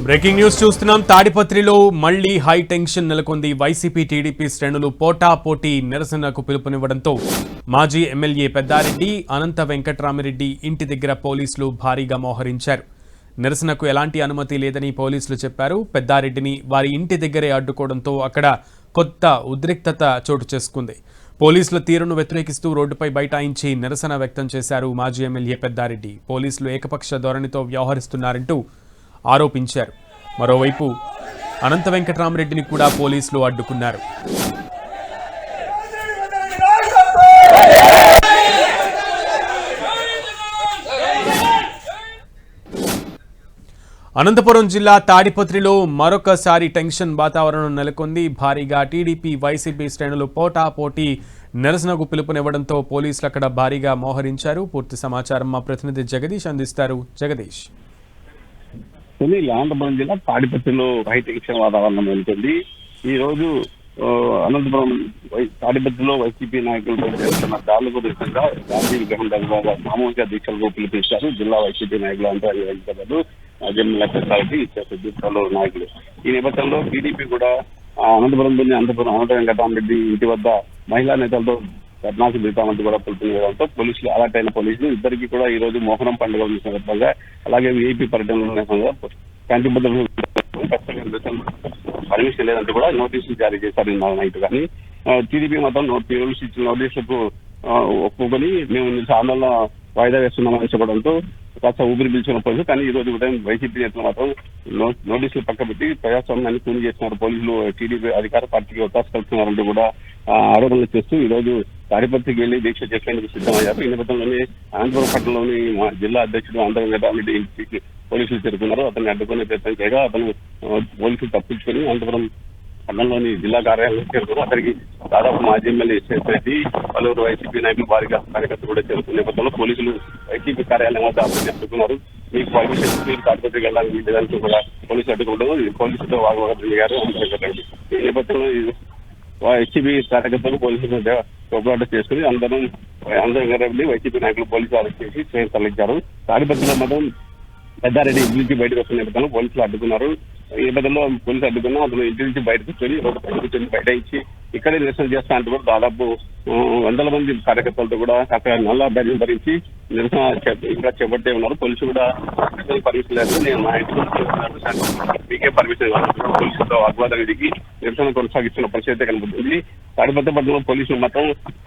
Breaking news చూస్తున్నాం. తాడిపత్రిలో మళ్లీ హై టెన్షన్ నెలకొంది. వైసీపీ టీడీపీ శ్రేణులు పోటాపోటీ నిరసనకు పిలుపునివ్వడంతో మాజీ ఎమ్మెల్యే పెద్దారెడ్డి, అనంత వెంకట్రామిరెడ్డి ఇంటి దగ్గర పోలీసులు భారీగా మోహరించారు. నిరసనకు ఎలాంటి అనుమతి లేదని పోలీసులు చెప్పారు. పెద్దారెడ్డిని వారి ఇంటి దగ్గరే అడ్డుకోవడంతో అక్కడ కొత్త ఉద్రిక్తత చోటు చేసుకుంది. పోలీసుల తీరును వ్యతిరేకిస్తూ రోడ్డుపై బైఠాయించి నిరసన వ్యక్తం చేశారు మాజీ ఎమ్మెల్యే పెద్దారెడ్డి. పోలీసులు ఏకపక్ష ధోరణితో వ్యవహరిస్తున్నారంటూ ఆరోపించారు. మరోవైపు అనంత వెంకట్రామిరెడ్డిని కూడా పోలీసులు అడ్డుకున్నారు. అనంతపురం జిల్లా తాడిపత్రిలో మరొకసారి టెన్షన్ వాతావరణం నెలకొంది. భారీగా టీడీపీ వైసీపీ శ్రేణులు పోటాపోటీ నిరసనకు పిలుపునివ్వడంతో పోలీసులు అక్కడ భారీగా మోహరించారు. పూర్తి సమాచారం మా ప్రతినిధి జగదీష్ అందిస్తారు. జగదీష్, అనంతపురం జిల్లా తాడిపత్రిలో హై టెన్షన్ వాతావరణం నెలకొంది. ఈ రోజు అనంతపురం తాడిపత్రిలో వైసీపీ నాయకులు చేస్తున్న దాడులకు నిరసనగా గాంధీ విగ్రహం దగ్గర సామూహిక దీక్షలకు పిలిపించారు జిల్లా వైసీపీ నాయకులు అంతా నాయకులు. ఈ నేపథ్యంలో టీడీపీ కూడా అనంతపురంలోని అనంత వెంకటరామరెడ్డి ఇంటి వద్ద మహిళా నేతలతో ధర్నాకు దిగుతామంటూ కూడా పిలుపునివ్వడంతో పోలీసులు అలర్ట్ అయిన పోలీసులు ఇద్దరికి కూడా ఈ రోజు మోహనం పండుగ సందర్భంగా అలాగే వీఐపీ పర్యటనలో శాంతి భద్రతలు పర్మిషన్ లేదంటూ కూడా నోటీసులు జారీ చేశారు నిన్న నైట్. కానీ టీడీపీ మాత్రం పోలీసులు ఇచ్చిన నోటీసులకు ఒప్పుకొని మేము ఆందోళన వాయిదా వేస్తున్నామని చెప్పడంతో కాస్త ఊపిరి పీల్చుకున్న పోలీసులు. కానీ ఈ రోజు ఉదయం వైసీపీ నేతలు మాత్రం నోటీసులు పక్కబెట్టి ప్రజాస్వామ్యాన్ని కూని చేస్తున్నారు. పోలీసులు టీడీపీ అధికార పార్టీకి ఒత్తాసు కలుపుతున్నారంటూ కూడా ఆరోపణలు చేస్తూ ఈ రోజు తాడిపత్రికి వెళ్లి దీక్ష చేసేందుకు సిద్ధమయ్యారు. ఈ నేపథ్యంలోనే అనంతపురం పట్టణంలోని జిల్లా అధ్యక్షుడు అనంత వెంకటరామిరెడ్డి ఇంటికి పోలీసులు చేరుకున్నారు. అతన్ని అడ్డుకునే ప్రయత్నం చేయగా అతను పోలీసులు తప్పించుకొని అనంతపురం పట్టణంలోని జిల్లా కార్యాలయం చేరుకున్నారు. అక్కడికి దాదాపు మాజీ ఎమ్మెల్యే చేసేసి పలువురు వైసీపీ నాయకులు భారీగా కార్యకర్తలు కూడా చేరుకున్న నేపథ్యంలో పోలీసులు వైసీపీ కార్యాలయం వద్ద అతన్ని అడ్డుకున్నారు. మీకు పర్మిషన్ మీరు తాడిపత్రికి వెళ్ళాలని లేదంటూ కూడా పోలీసులు అడ్డుకోవడం పోలీసులతో వాగ్వాదం జరిగారు. ఈ నేపథ్యంలో వైసీపీ కార్యకర్తలు పోలీసుల మధ్య పోరాట చేసుకుని అందరూ వైసీపీ నాయకులు పోలీసులు అరెస్ట్ చేసి తరలించారు. తాడిపత్రిలో మాత్రం పెద్దారెడ్డి ఇంటి నుంచి బయటకు వస్తున్న నేపథ్యంలో పోలీసులు అడ్డుకున్నారు. ఈ నేపథ్యంలో పోలీసులు అడ్డుకున్నా అతను ఇంటి నుంచి బయటకు వచ్చి రోడ్డు పైకి కూర్చొని బయట ఇచ్చి ఇక్కడే నిరసన చేస్తా అంటూ కూడా దాదాపు వందల మంది కార్యకర్తలతో కూడా అక్కడ నల్ల బ్యాడ్జీలు ధరించి నిరసన ఇక్కడ చేపట్టే ఉన్నారు. పోలీసులు కూడా పర్మిషన్ లేదు, నేను మా ఇంటికి మీకే పర్మిషన్ కావాలి, పోలీసులతో వాగ్వాదం దిగి నిరసన కొనసాగిస్తున్న పరిస్థితి కనబడుతుంది. తాడిపత్రి పట్టణంలో పోలీసులు మొత్తం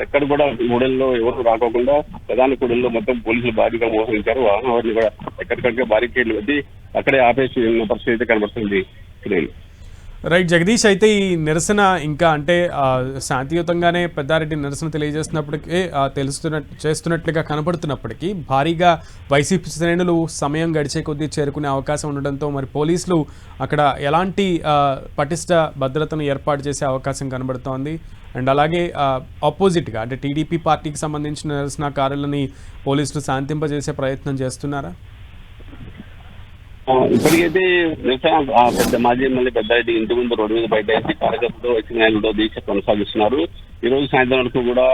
ఎక్కడ కూడా కూడల్లో ఎవరు రాకోకుండా ప్రధాన కూడల్లో మొత్తం పోలీసులు భారీగా మోహరించారు. వాహనాన్ని కూడా ఎక్కడికక్కడ బారికేడ్లు పెట్టి అక్కడే ఆపేసి ఉన్న పరిస్థితి కనబడుతుంది. రైట్ జగదీష్, అయితే ఈ నిరసన ఇంకా అంటే శాంతియుతంగానే పెద్దారెడ్డి నిరసన తెలియజేస్తున్నప్పటికీ చేస్తున్నట్లుగా కనపడుతున్నప్పటికీ భారీగా వైసీపీ శ్రేణులు సమయం గడిచే కొద్దీ చేరుకునే అవకాశం ఉండడంతో మరి పోలీసులు అక్కడ ఎలాంటి పటిష్ట భద్రతను ఏర్పాటు చేసే అవకాశం కనబడుతోంది. అండ్ అలాగే ఆపోజిట్గా అంటే టీడీపీ పార్టీకి సంబంధించిన నిరసనకారులని పోలీసులు శాంతింపజేసే ప్రయత్నం చేస్తున్నారా? ఇప్పటికైతే పెద్ద మాజీ ఎమ్మెల్యే పెద్దారెడ్డి ఇంటి ముందు రోడ్డు మీద బయట కార్యకర్తలతో వైసీపీ నాయకులతో దీక్ష కొనసాగిస్తున్నారు. ఈ రోజు సాయంత్రం వరకు కూడా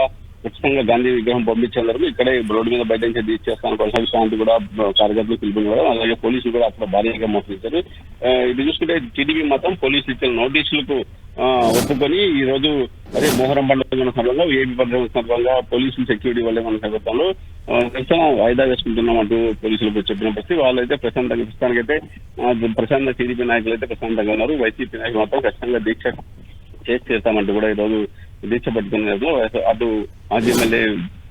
ఖచ్చితంగా గాంధీ విగ్రహం పంపించేందుకు ఇక్కడే రోడ్డు మీద బయట నుంచి దీక్ష చేస్తాను కొనసాగిస్తానంటూ కూడా కార్యకర్తలు పిలుపునివ్వడం, అలాగే పోలీసులు కూడా అక్కడ భారీగా మోసరించారు. ఇది చూసుకుంటే టీడీపీ మాత్రం పోలీసులు ఇచ్చిన నోటీసులకు ఒప్పుకొని ఈ రోజు అదే మోహరం పండుగ సందర్భంగా ఏపీ పండుగ సందర్భంగా పోలీసులు సెక్యూరిటీ వల్లే మన సందర్భంలో నిరసన వాయిదా వేసుకుంటున్నామంటూ పోలీసులకు చెప్పిన పరిస్థితి. వాళ్ళైతే ప్రశాంతంగా ప్రశాంత టీడీపీ నాయకులు అయితే ప్రశాంతంగా ఉన్నారు. వైసీపీ నాయకులు మాత్రం ఖచ్చితంగా దీక్ష చేస్తామంటూ కూడా ఈ రోజు దీక్ష పట్టుకున్నారు. అటు మాజీ ఎమ్మెల్యే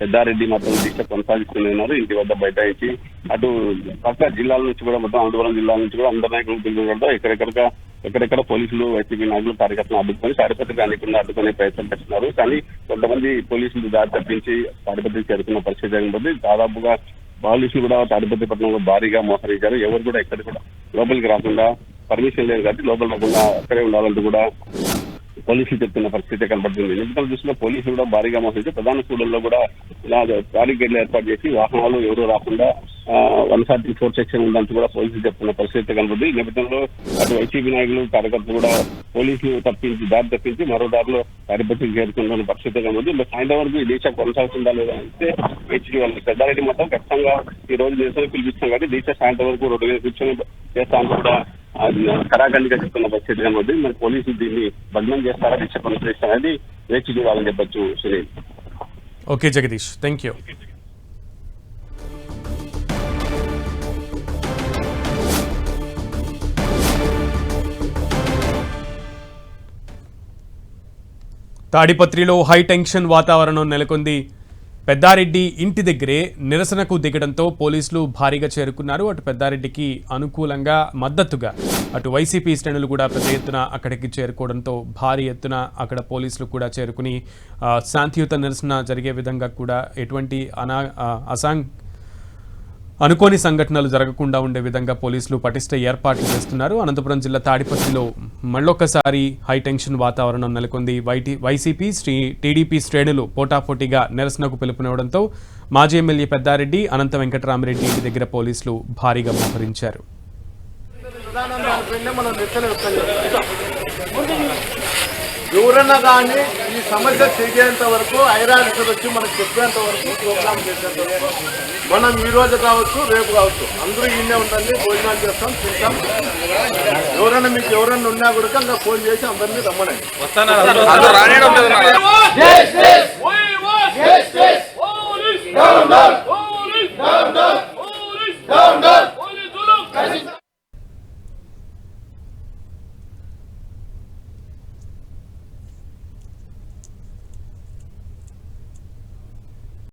పెద్దారెడ్డి మాత్రం దీక్ష కొనసాగిస్తూనే ఉన్నారు. ఇంటి వద్ద బైఠాయించి అటు పక్క జిల్లాల నుంచి కూడా మొత్తం అనంతపురం జిల్లా నుంచి కూడా అందరు నాయకులు పిలుపుకోవడంతో ఎక్కడెక్కడ పోలీసులు వైసీపీ నాయకులు కార్యకర్తలు అడ్డుకొని తాడిపత్రికి అన్నికుండా అడ్డుకునే ప్రయత్నం చేస్తున్నారు. కానీ కొంతమంది పోలీసులు దారి తప్పించి తాడిపత్రికి చేరుకున్న పరిస్థితి జరిగింది. దాదాపుగా పోలీసులు కూడా తాడిపత్రి పట్టణంలో భారీగా మోహరించారు. ఎవరు కూడా ఎక్కడ కూడా లోపలికి రాకుండా పర్మిషన్ లేదు కాబట్టి లోపల రాకుండా అక్కడే ఉండాలంటూ కూడా పోలీసులు చెప్తున్న పరిస్థితి కనబడుతుంది. ఎన్నికల దృష్టిలో పోలీసులు కూడా భారీగా మోసరించి ప్రధాన కూడల్లో కూడా ఇలా బారికేడ్లు ఏర్పాటు చేసి వాహనాలు ఎవరు రాకుండా 144 సెక్షన్ ఉందంటూ కూడా పోలీసులు చెప్తున్న పరిస్థితి కనబడుతుంది. ఈ నేపథ్యంలో అటు వైసీపీ నాయకులు కార్యకర్తలు కూడా పోలీసులు దారి తప్పించి మరో దారిలో తాడిపత్రికి చేరుకుంటున్న పరిస్థితి కనబడుతుంది. సాయంత్రం వరకు ఈ దీక్ష కొనసాగుతుందా లేదా అంటే హెచ్డీ వాళ్ళు పెద్దారెడ్డి మొత్తం ఖచ్చితంగా ఈ రోజు నిరసన పిలిపిస్తాం కాబట్టి దీక్ష సాయంత్రం వరకు రోడ్డు మీద కూర్చొని చేస్తాను కూడా కరాఖండిగా చెప్తున్న పరిస్థితి కనబడి మరి పోలీసులు దీన్ని భగ్నం చేస్తారా, దీక్ష కొనసాగిస్తారా అనేది వేచి చూడాలని చెప్పొచ్చు Sunil. Okay Jagadish, thank you. తాడిపత్రిలో హై టెన్షన్ వాతావరణం నెలకొంది. పెద్దారెడ్డి ఇంటి దగ్గరే నిరసనకు దిగడంతో పోలీసులు భారీగా చేరుకున్నారు. అటు పెద్దారెడ్డికి అనుకూలంగా మద్దతుగా అటు వైసీపీ శ్రేణులు కూడా పెద్ద ఎత్తున అక్కడికి చేరుకోవడంతో భారీ ఎత్తున అక్కడ పోలీసులు కూడా చేరుకుని శాంతియుత నిరసన జరిగే విధంగా కూడా ఎటువంటి అనుకోని సంఘటనలు జరగకుండా ఉండే విధంగా పోలీసులు పటిష్ట ఏర్పాట్లు చేస్తున్నారు. అనంతపురం జిల్లా తాడిపత్రిలో మళ్ళొక్కసారి హై టెన్షన్ వాతావరణం నెలకొంది. వైసీపీ టీడీపీ శ్రేణులు పోటాపోటీగా నిరసనకు పిలుపునివ్వడంతో మాజీ ఎమ్మెల్యే పెద్దారెడ్డి, అనంత వెంకటరామిరెడ్డి ఇంటి దగ్గర పోలీసులు భారీగా మోహరించారు. ఎవరన్నా కానీ ఈ సమస్య తిరిగేంత వరకు ఐరాన్సర్ వచ్చి మనకు చెప్పేంత వరకు ప్రోగ్రామ్ చేసేంత వరకు మనం ఈ రోజు కావచ్చు, రేపు కావచ్చు, అందరూ ఈయనే ఉండండి, భోజనాలు చేస్తాం, తింటాం. ఎవరైనా మీకు ఎవరన్నా ఉన్నా కూడా ఇంకా ఫోన్ చేసి అందరినీ రమ్మనండి.